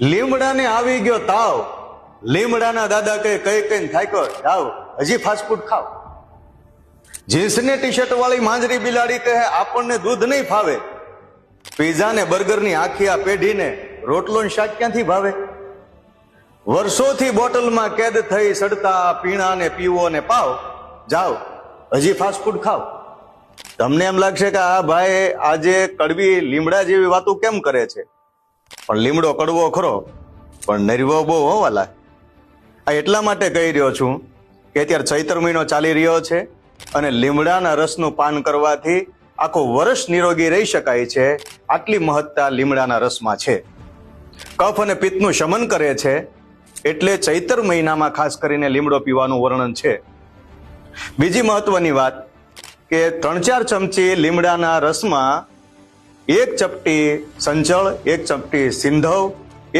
લીમડાને આવી ગયો તાવ, લીમડાના દાદા કહે કઈ કઈ થાક્યો જાવ હજી ફાસ્ટ ફૂડ ખાવ. જીન્સને ટી શર્ટ વાળી માંજરી બિલાડી કહે આપણને દૂધ નહીં ફાવે, પીઝા ને બર્ગરની આખી આ પેઢીને રોટલો ને શાક ક્યાંથી ભાવે. વર્ષોથી બોટલમાં કેદ થઈ સડતા પીણા ને પીવો ને પાવ, જાવ હજી ફાસ્ટ ફૂડ ખાવ. તમને એમ લાગશે કે આ ભાઈ આજે કડવી લીમડા જેવી વાતો કેમ કરે છે, પણ લીમડો કડવો ખરો પણ નરવો બહુ હોવાલા. આ એટલા માટે કહી રહ્યો છું કે અત્યારે ચૈત્ર મહિનો ચાલી રહ્યો છે અને લીમડાના રસનું પાન કરવાથી આખું વર્ષ નિરોગી રહી શકાય છે. આટલી મહત્તા લીમડાના રસમાં છે. કફ અને પિત્તનું શમન કરે છે, એટલે ચૈત્ર મહિનામાં ખાસ કરીને લીમડો પીવાનું વર્ણન છે. બીજી મહત્વની વાત કે 3-4 ચમચી લીમડાના રસમાં 1 ચપટી સંચળ, 1 ચપટી સિંધવ